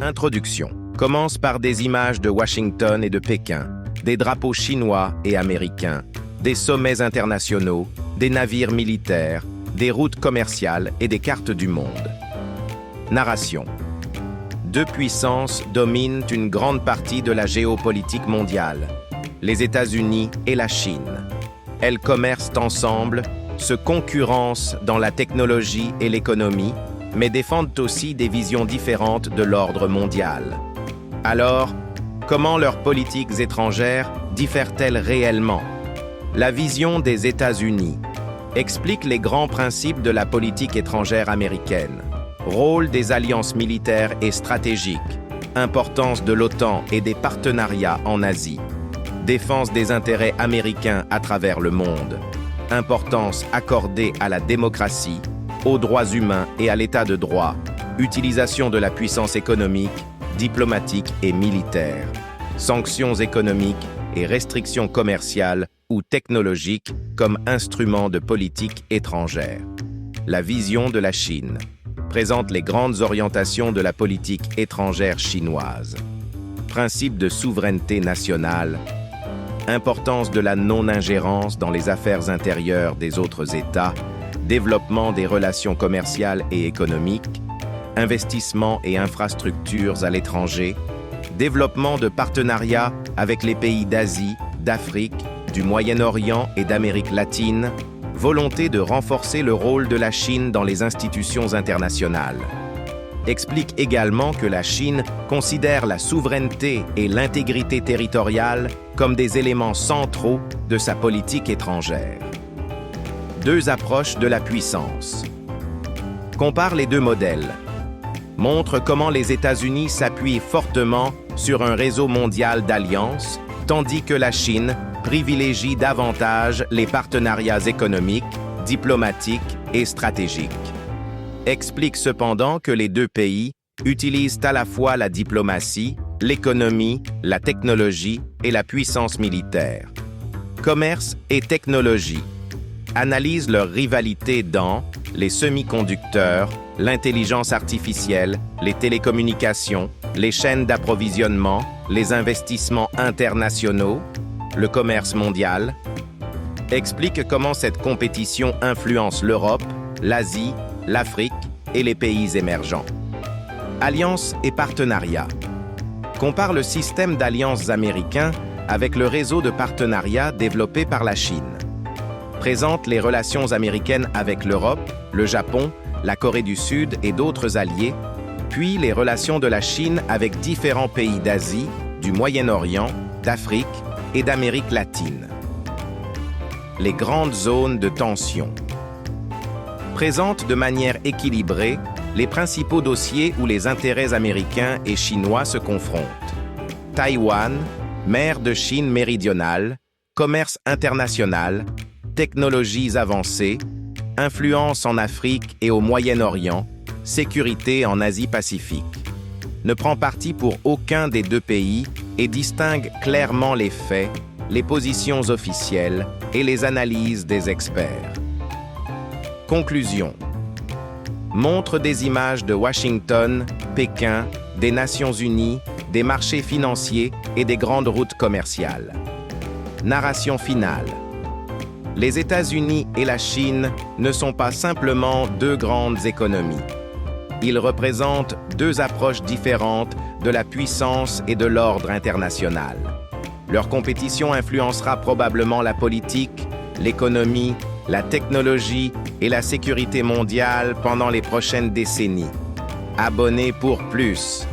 Introduction. Commence par des images de Washington et de Pékin, des drapeaux chinois et américains, des sommets internationaux, des navires militaires, des routes commerciales et des cartes du monde. Narration. Deux puissances dominent une grande partie de la géopolitique mondiale, les États-Unis et la Chine. Elles commercent ensemble, se concurrencent dans la technologie et l'économie, mais défendent aussi des visions différentes de l'ordre mondial. Alors, comment leurs politiques étrangères diffèrent-elles réellement? La vision des États-Unis explique les grands principes de la politique étrangère américaine. Rôle des alliances militaires et stratégiques, importance de l'OTAN et des partenariats en Asie, défense des intérêts américains à travers le monde, importance accordée à la démocratie, aux droits humains et à l'état de droit, utilisation de la puissance économique, diplomatique et militaire, sanctions économiques et restrictions commerciales ou technologiques comme instrument de politique étrangère. La vision de la Chine présente les grandes orientations de la politique étrangère chinoise. Principe de souveraineté nationale, importance de la non-ingérence dans les affaires intérieures des autres États, développement des relations commerciales et économiques, investissements et infrastructures à l'étranger, développement de partenariats avec les pays d'Asie, d'Afrique, du Moyen-Orient et d'Amérique latine, volonté de renforcer le rôle de la Chine dans les institutions internationales. Explique également que la Chine considère la souveraineté et l'intégrité territoriale comme des éléments centraux de sa politique étrangère. Deux approches de la puissance. Compare les deux modèles. Montre comment les États-Unis s'appuient fortement sur un réseau mondial d'alliances, tandis que la Chine privilégie davantage les partenariats économiques, diplomatiques et stratégiques. Explique cependant que les deux pays utilisent à la fois la diplomatie, l'économie, la technologie et la puissance militaire. Commerce et technologie. Analyse leur rivalité dans les semi-conducteurs, l'intelligence artificielle, les télécommunications, les chaînes d'approvisionnement, les investissements internationaux, le commerce mondial. Explique comment cette compétition influence l'Europe, l'Asie, l'Afrique et les pays émergents. Alliances et partenariats. Compare le système d'alliances américains avec le réseau de partenariats développé par la Chine. Présente les relations américaines avec l'Europe, le Japon, la Corée du Sud et d'autres alliés, puis les relations de la Chine avec différents pays d'Asie, du Moyen-Orient, d'Afrique et d'Amérique latine. Les grandes zones de tension. Présente de manière équilibrée les principaux dossiers où les intérêts américains et chinois se confrontent. Taïwan, mer de Chine méridionale, commerce international, technologies avancées, influence en Afrique et au Moyen-Orient, sécurité en Asie-Pacifique. Ne prend parti pour aucun des deux pays et distingue clairement les faits, les positions officielles et les analyses des experts. Conclusion. Montre des images de Washington, Pékin, des Nations Unies, des marchés financiers et des grandes routes commerciales. Narration finale. Les États-Unis et la Chine ne sont pas simplement deux grandes économies. Ils représentent deux approches différentes de la puissance et de l'ordre international. Leur compétition influencera probablement la politique, l'économie, la technologie et la sécurité mondiale pendant les prochaines décennies. Abonnez pour plus.